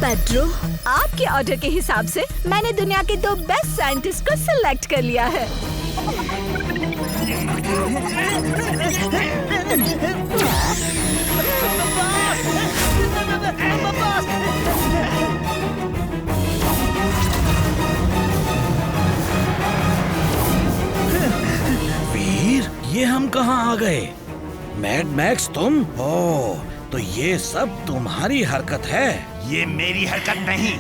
Pedro, आपके order के हिसाब से मैंने दुनिया के 2 बेस्ट साइंटिस्ट को सिलेक्ट कर लिया है। वीर, ये हम कहाँ आ गए? मैड मैक्स तुम? ओह, तो ये सब तुम्हारी हरकत है। ये मेरी हरकत नहीं,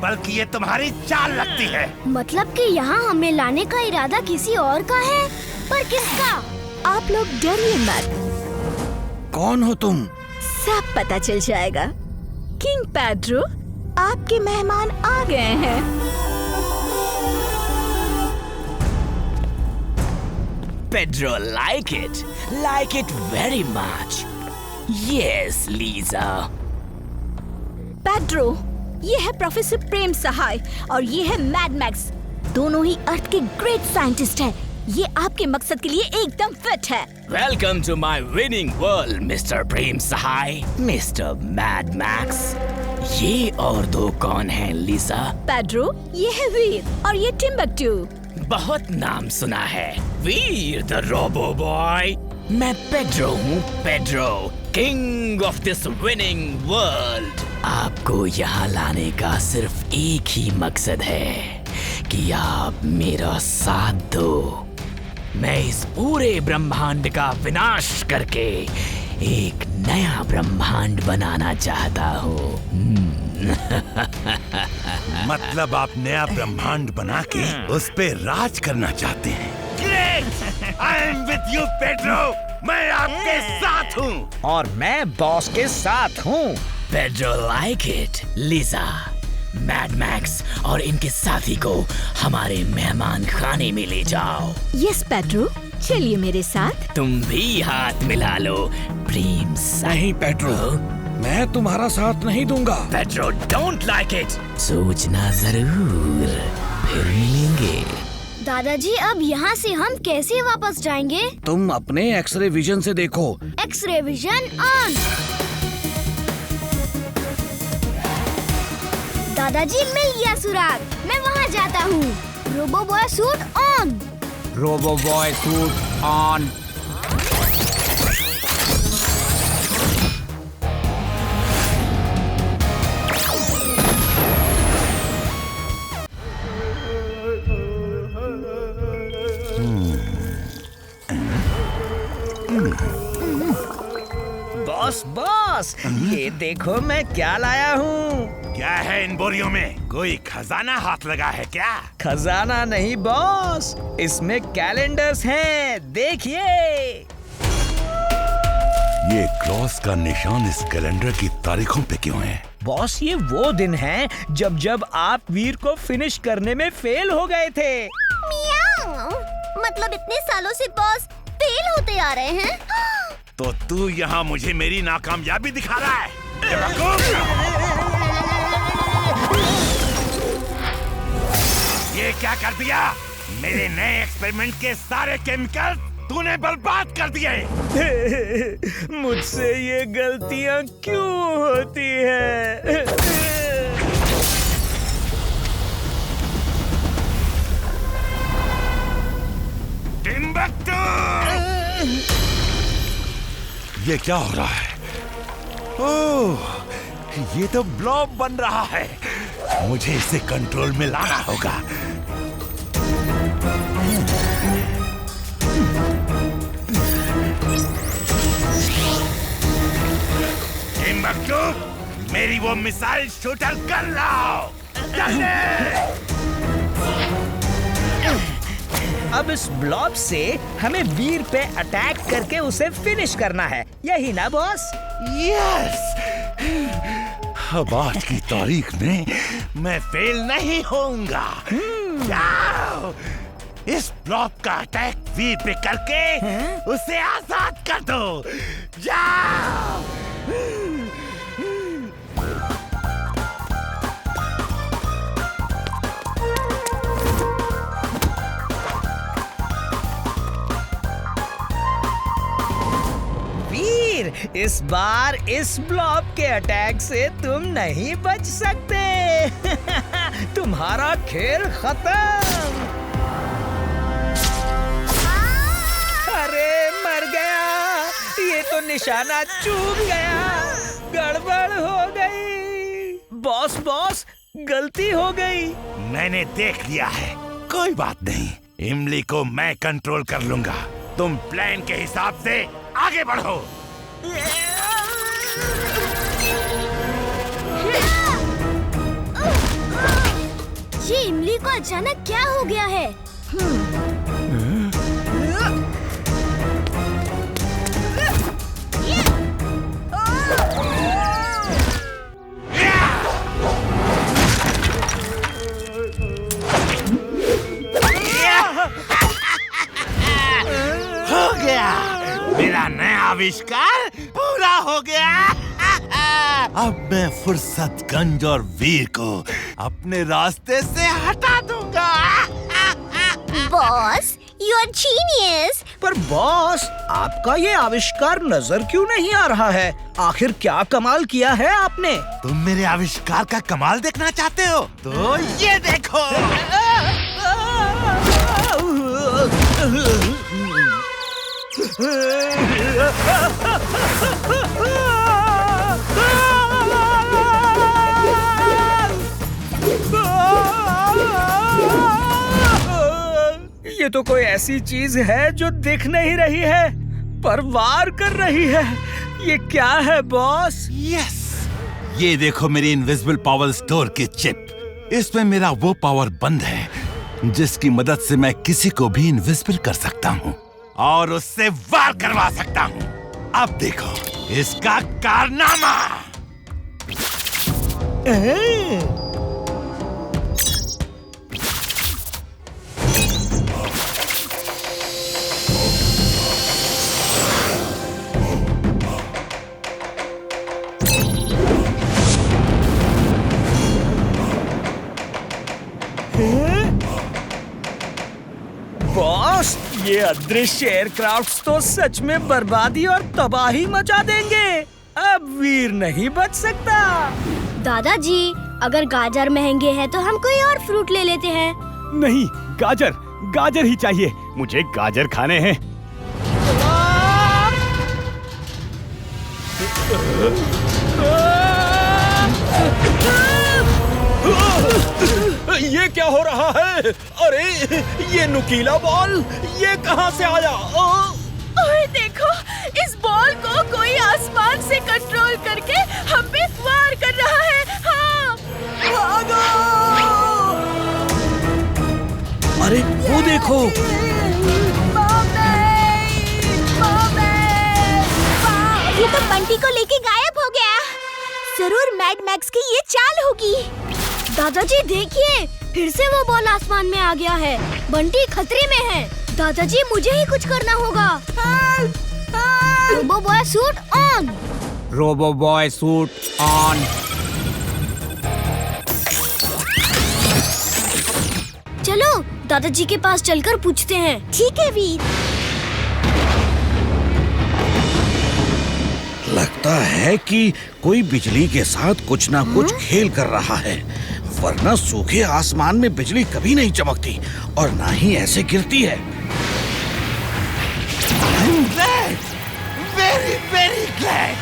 बल्कि ये तुम्हारी चाल लगती है। मतलब कि यहाँ हमें लाने का इरादा किसी और का है, पर किसका? आप लोग डरिए मत, कौन हो तुम? सब पता चल जाएगा। किंग पेड्रो, आपके मेहमान आ गए हैं। Pedro, like it very much. Yes, Lisa. Pedro, ये है प्रोफेसर प्रेम सहाय और ये है मैड मैक्स। दोनों ही अर्थ के ग्रेट साइंटिस्ट हैं। ये आपके मकसद के लिए एकदम फिट है। Welcome to my winning world, Mr. Prem Sahay, Mr. Mad Max. ये और 2 कौन हैं, लिसा? पेड्रो, ये है वीर और ये टिम्बकटू। बहुत नाम सुना है, वीर द रोबो बॉय। मैं पेड्रो हूँ, Pedro, king of this winning world. आपको यहाँ लाने का सिर्फ एक ही मकसद है कि आप मेरा साथ दो। मैं इस पूरे ब्रह्मांड का विनाश करके एक नया ब्रह्मांड बनाना चाहता हूँ। मतलब आप नया ब्रह्मांड बना के उस पे राज करना चाहते हैं। Great! I am with you Pedro. मैं आपके साथ हूँ। और मैं बॉस के साथ हूँ। Pedro, like it, Lisa, mad max और इनके साथी को हमारे मेहमान खाने में ले जाओ। यस पेड्रो, चलिए मेरे साथ। तुम भी हाथ मिला लो, प्रेम सहाय। नहीं पेड्रो, मैं तुम्हारा साथ नहीं दूंगा। Pedro, don't like it. सोचना जरूर, फिर मिलेंगे। दादाजी, अब यहाँ से हम कैसे वापस जाएंगे? तुम अपने एक्सरे विजन से देखो। X-ray vision on. दादाजी, मिल गया सुराग। मैं वहाँ जाता हूँ। Robo boy suit on. Robo boy suit on. Boss, ये देखो मैं क्या लाया हूँ। क्या है इन बोरियों में? कोई खजाना हाथ लगा है क्या? खजाना नहीं बॉस, इसमें कैलेंडर्स हैं, देखिए। ये क्रॉस का निशान इस कैलेंडर की तारीखों पे क्यों है? बॉस, ये वो दिन हैं जब आप वीर को फिनिश करने में फेल हो गए थे। मियाऊ। मतलब इतने सालों से बॉस फेल होते आ रहे हैं। तो तू यहाँ मुझे मेरी नाकामयाबी दिखा रहा है? ये क्या कर दिया? मेरे नए एक्सपेरिमेंट के सारे केमिकल तूने बर्बाद कर दिए। मुझसे ये गलतियाँ क्यों होती हैं? टिम्बकटू! ये क्या हो रहा है? ओह, ये तो ब्लॉब बन रहा है। मुझे इसे कंट्रोल में लाना होगा। टिम्बकटू, मेरी वो मिसाइल शूटर कर लाओ। अब इस ब्लॉब से हमें वीर पे अटैक करके उसे फिनिश करना है, यही ना बॉस? यस! अब आज की तारीख में मैं फेल नहीं होऊंगा। जाओ, इस ब्लॉब का अटैक वीर पे करके उसे आजाद कर दो। जाओ! इस बार इस ब्लॉब के अटैक से तुम नहीं बच सकते। तुम्हारा खेल खत्म। अरे मर गया, ये तो निशाना चूक गया, गड़बड़ हो गई। बॉस गलती हो गई। मैंने देख लिया है, कोई बात नहीं, इमली को मैं कंट्रोल कर लूंगा। तुम प्लान के हिसाब से आगे बढ़ो। ये इमली को अचानक क्या हो गया है? हो गया, मेरा नया आविष्कार पूरा हो गया। अब मैं फुर्सतगंज और वीर को अपने रास्ते से हटा दूंगा। Boss, you are genius. पर बॉस, आपका ये आविष्कार नजर क्यों नहीं आ रहा है? आखिर क्या कमाल किया है आपने? तुम मेरे आविष्कार का कमाल देखना चाहते हो? तो ये देखो। ये तो कोई ऐसी चीज है जो दिख नहीं रही है पर वार कर रही है। ये क्या है बॉस? यस, ये देखो मेरी इनविजिबल पावर स्टोर की चिप। इसमें मेरा वो पावर बंद है जिसकी मदद से मैं किसी को भी इनविजिबल कर सकता हूँ और उससे वार करवा सकता हूँ। अब देखो इसका कारनामा। बॉस, ये अदृश्य एयरक्राफ्ट्स तो सच में बर्बादी और तबाही मचा देंगे। अब वीर नहीं बच सकता। दादाजी, अगर गाजर महंगे हैं तो हम कोई और फ्रूट ले लेते हैं। नहीं, गाजर ही चाहिए। मुझे गाजर खाने हैं। ये क्या हो रहा है? अरे ये नुकीला बॉल, ये कहाँ से आया? ओए देखो, इस बॉल को कोई आसमान से कंट्रोल करके हम पे वार कर रहा है। हाँ, भागो! अरे वो देखो, ये तो बंटी को लेके गायब हो गया। जरूर मैड मैक्स की ये चाल होगी। दादाजी देखिए, फिर से वो बॉल आसमान में आ गया है। बंटी खतरे में है। दादाजी, मुझे ही कुछ करना होगा। Robo boy suit on. Robo boy suit on. चलो दादाजी के पास चलकर पूछते हैं। ठीक है वीर। लगता है कि कोई बिजली के साथ कुछ ना कुछ खेल कर रहा है, वरना सूखे आसमान में बिजली कभी नहीं चमकती और ना ही ऐसे गिरती है। Very glad.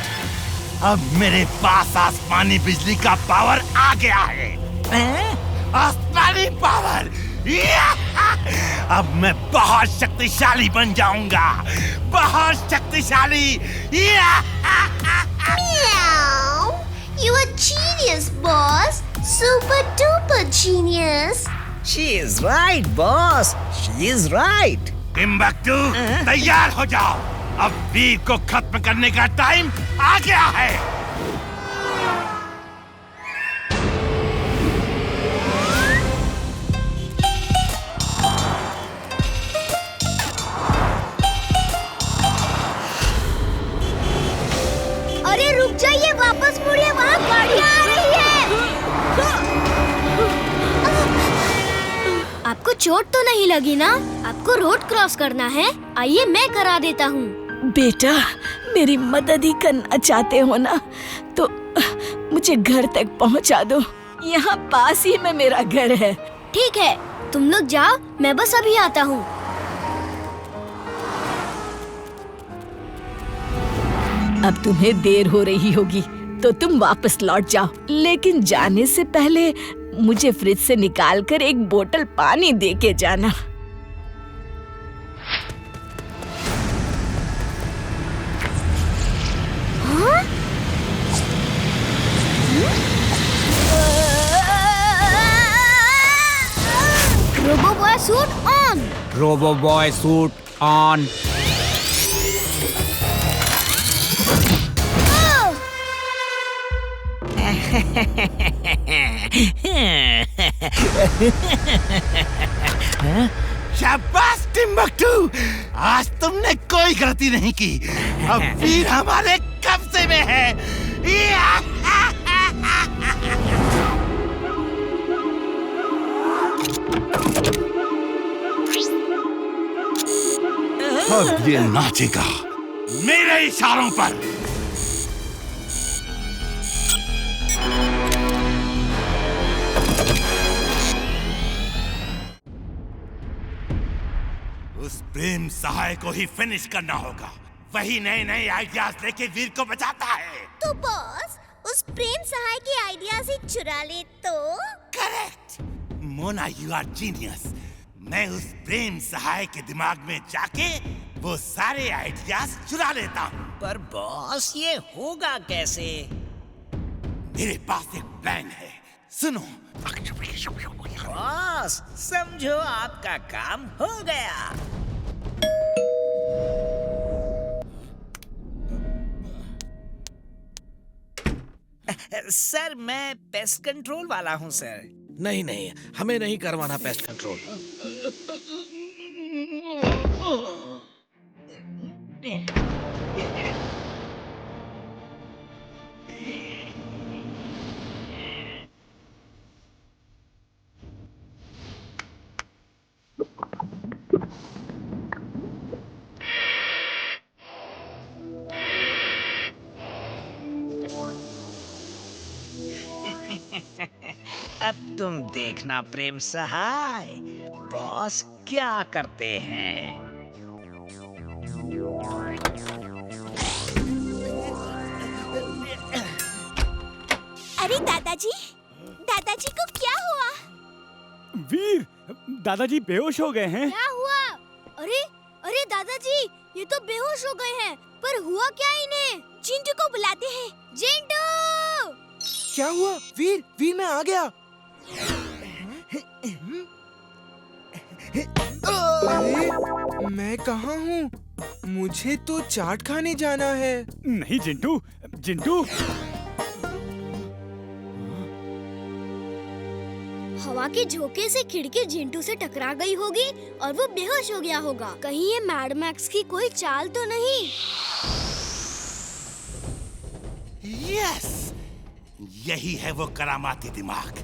अब मेरे पास आसमानी बिजली का पावर आ गया है। आसमानी पावर। अब मैं बहुत शक्तिशाली बन जाऊंगा, बहुत शक्तिशाली। You are genius, boss. Super duper genius. She is right, boss. She is right. Timbuktu, तैयार हो जाओ। अब वीर को खत्म करने का टाइम आ गया है। अरे रुक जाइए, वापस मुड़िए, वहाँ गाड़ियाँ आ रही है। आपको चोट तो नहीं लगी ना? आपको रोड क्रॉस करना है, आइए मैं करा देता हूँ। बेटा, मेरी मदद ही करना चाहते हो ना, तो मुझे घर तक पहुंचा दो। यहाँ पास ही में मेरा घर है। ठीक है, तुम लोग जाओ, मैं बस अभी आता हूँ। अब तुम्हें देर हो रही होगी तो तुम वापस लौट जाओ, लेकिन जाने से पहले मुझे फ्रिज से निकालकर एक बोतल पानी दे के जाना। Robo boy suit on. Robo boy suit on. शाबाश टिम्बकटू, आज तुमने कोई गलती नहीं की। अब वीर हमारे कब्जे में है। अब ये नाचेगा मेरे इशारों पर। उस प्रेम सहाय को ही फिनिश करना होगा। वही नए नए आइडियाज लेके वीर को बचाता है। तो बॉस, उस प्रेम सहाय के आइडियाज ही चुरा ले तो? Correct Mona, you are genius. मैं उस प्रेम सहाय के दिमाग में जाके वो सारे आइडियाज चुरा लेता हूँ। पर बॉस, ये होगा कैसे? मेरे पास एक प्लान है, सुनो। बॉस, समझो आपका काम हो गया। सर, मैं पेस्ट कंट्रोल वाला हूँ सर। नहीं नहीं, हमें नहीं करवाना पेस्ट कंट्रोल। अब तुम देखना प्रेम सहाय, बॉस क्या करते हैं। अरे दादाजी, दादाजी को क्या हुआ? वीर, दादाजी बेहोश हो गए हैं। क्या हुआ? अरे अरे दादाजी, ये तो बेहोश हो गए हैं। पर हुआ क्या इन्हें? चिंटू को बुलाते हैं। चिंटू! क्या हुआ? वीर, वीर मैं आ गया। अरे मैं कहाँ हूँ? मुझे तो चाट खाने जाना है। नहीं जिंटू, जिंटू। हवा के झोंके से खिड़की जिंटू से टकरा गई होगी और वो बेहोश हो गया होगा। कहीं ये मैड मैक्स की कोई चाल तो नहीं? यस, यही है वो करामाती दिमाग।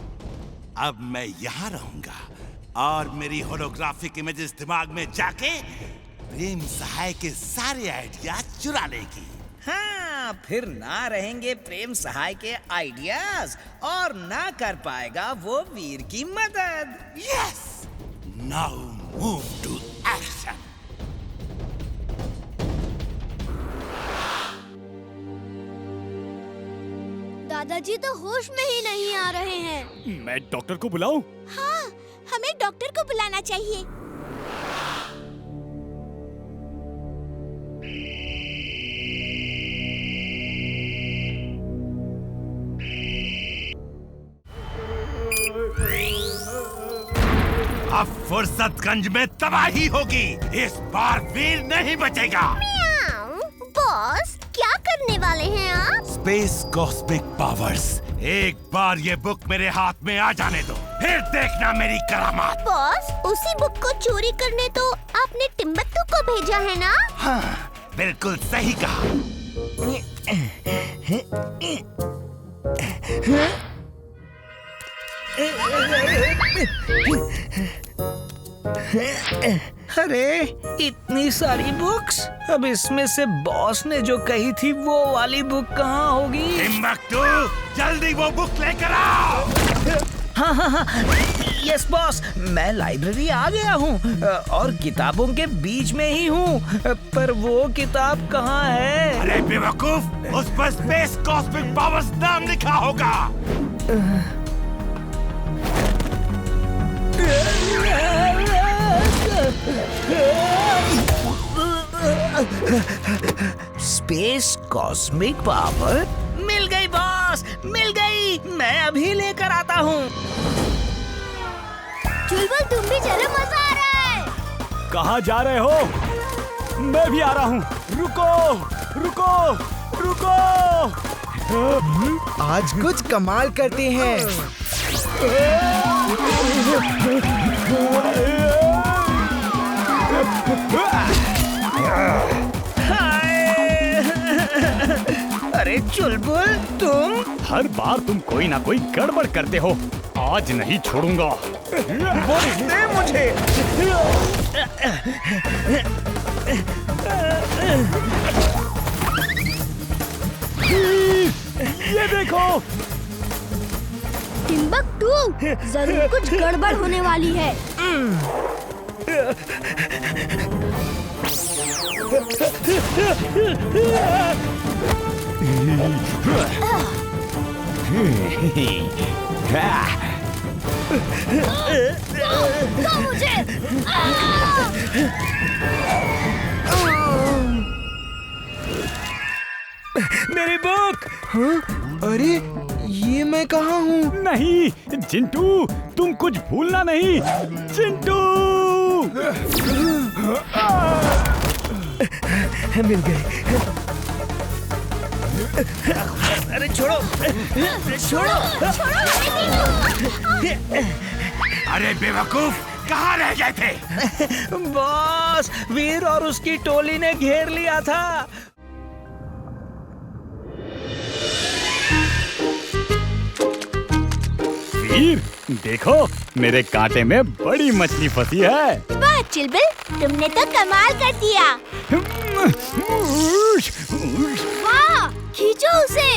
अब मैं यहाँ रहूंगा और मेरी होलोग्राफिक इमेजेस दिमाग में जाके प्रेम सहाय के सारे आइडियाज चुरा लेगी। हाँ, फिर ना रहेंगे प्रेम सहाय के आइडियाज और ना कर पाएगा वो वीर की मदद। Yes, now move to action. दादाजी तो होश में ही नहीं आ रहे हैं। मैं डॉक्टर को बुलाऊं? हाँ, हमें डॉक्टर को बुलाना चाहिए। अब फुर्सतगंज में तबाही होगी। इस बार वीर नहीं बचेगा। बॉस, क्या करने वाले हैं आप? Space cosmic powers. एक बार ये बुक मेरे हाथ में आ जाने दो, फिर देखना मेरी करामात। बॉस, उसी बुक को चोरी करने तो आपने टिम्बकटू को भेजा है ना? हाँ, बिल्कुल सही कहा। अरे, इतनी सारी बुक्स। अब इसमें से बॉस ने जो कही थी वो वाली बुक कहाँ होगी? टिम्बकटू, जल्दी वो बुक लेकर आओ। हाँ, यस बॉस, मैं लाइब्रेरी आ गया हूँ और किताबों के बीच में ही हूँ, पर वो किताब कहाँ है? अरे बेवकूफ, उस पर स्पेस कॉस्मिक पावर्स नाम लिखा होगा। Space cosmic power? मिल गई बॉस, मिल गई, मैं अभी लेकर आता हूँ। चुलबुल तुम भी चलो, मजा आ रहा है। कहाँ जा रहे हो? मैं भी आ रहा हूँ। रुको रुको रुको। आज कुछ कमाल करते हैं। अरे चुलबुल, तुम हर बार तुम कोई ना कोई गड़बड़ करते हो। आज नहीं छोड़ूंगा। वो दे मुझे। ये देखो। टिम्बकटू, जरूर कुछ गड़बड़ होने वाली है। दो मुझे। मेरी बुक। अरे ये मैं कहाँ हूँ? नहीं चिंटू, तुम कुछ भूलना नहीं। चिंटू मिल गई। अरे छोड़ो, छोड़ो। अरे बेवकूफ, कहाँ रह गए थे? बॉस, वीर और उसकी टोली ने घेर लिया था। वीर, देखो मेरे कांटे में बड़ी मछली फंसी है। वाह चुलबुल, तुमने तो कमाल कर दिया। वाह, खींचो उसे।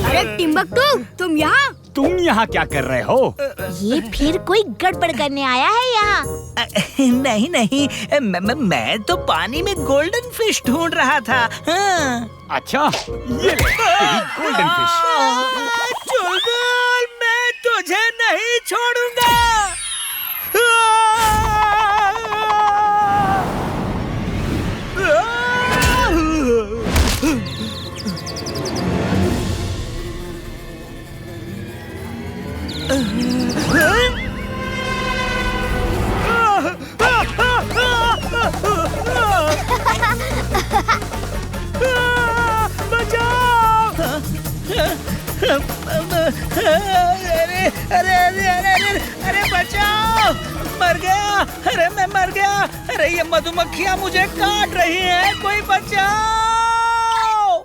अरे टिम्बकटू, तुम यहाँ? तुम यहाँ क्या कर रहे हो? ये फिर कोई गड़बड़ करने आया है यहाँ। नहीं नहीं, मैं तो पानी में गोल्डन फिश ढूंढ रहा था। हाँ। अच्छा, ये ले, तेरी गोल्डन फिश। चुलबुल, मैं तुझे नहीं छोड़ूंगा। अरे बचाओ, मर गया। अरे मैं मर गया। अरे ये मधुमक्खियाँ मुझे काट रही हैं, कोई बचाओ।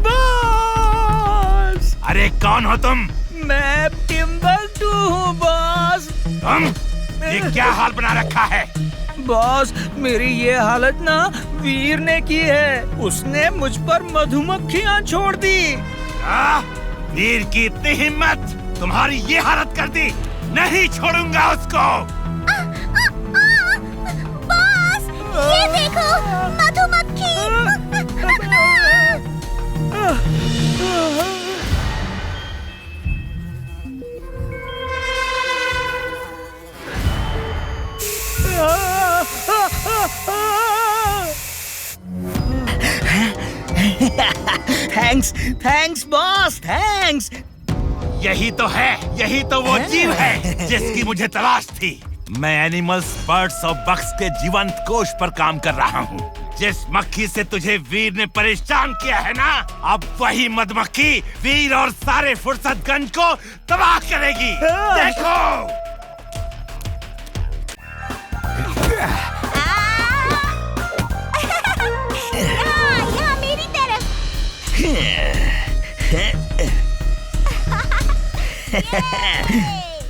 बॉस। अरे कौन हो तुम? मैं टिम्बकटू हूँ बॉस। तुम? ये क्या हाल बना रखा है? बॉस, मेरी ये हालत ना वीर ने की है। उसने मुझ पर मधुमक्खियाँ छोड़ दी। वीर की इतनी हिम्मत, तुम्हारी ये हालत कर दी। नहीं छोड़ूंगा उसको। बॉस, ये देखो, मधुमक्खी। Thanks boss, thanks. यही तो है, यही तो वो जीव है जिसकी मुझे तलाश थी। मैं एनिमल्स, बर्ड्स और बग्स के जीवंत कोश पर काम कर रहा हूँ। जिस मक्खी से तुझे वीर ने परेशान किया है ना, अब वही मधुमक्खी वीर और सारे फुर्सतगंज को तबाह करेगी। देखो। यहाँ मेरी तरफ।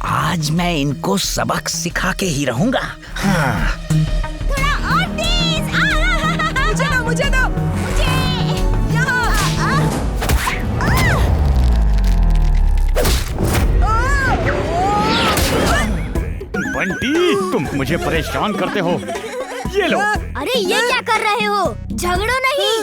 आज मैं इनको सबक सिखा के ही रहूंगा। हाँ। थोड़ा और तेज। मुझे दो। बंटी, तुम मुझे परेशान करते हो। ये लो। अरे ये क्या कर रहे हो? झगड़ो नहीं।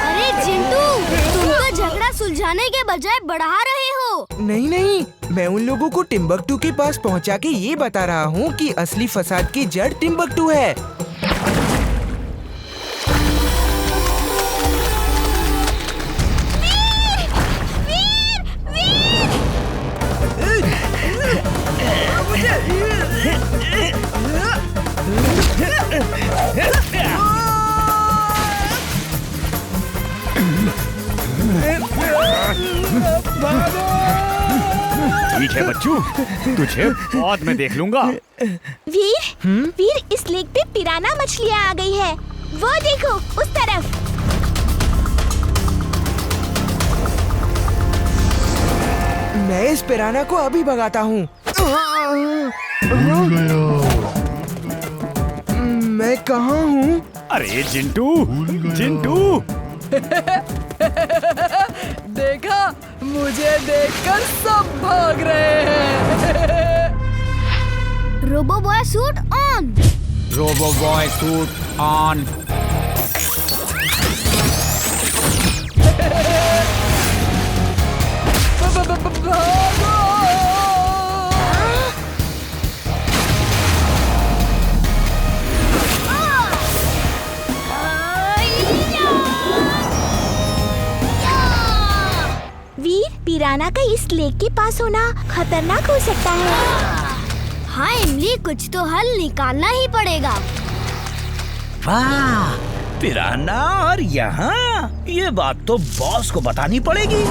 अरे चिंटू, तुम तो झगड़ा सुलझाने के बजाय बढ़ा रहे हो। नहीं नहीं, मैं उन लोगों को टिम्बकटू के पास पहुंचा के ये बता रहा हूँ कि असली फसाद की जड़ टिम्बकटू है। ठीक है बच्चू, तुझे बाद में देख लूंगा। वीर, इस लेक पे पिराना मछलियाँ आ गई है। वो देखो, उस तरफ। मैं इस पिराना को अभी भगाता हूँ। मैं कहाँ हूँ? अरे जिंटू, जिंटू। देखा, मुझे देखकर सब भाग रहे हैं। Robo boy suit on. Robo boy suit on. Veer, piranha का इस लेक के पास होना खतरनाक हो सकता है। हाँ इमली, कुछ तो हल निकालना ही पड़ेगा। वाह, पिराना और यहाँ, ये बात तो बॉस को बतानी पड़ेगी।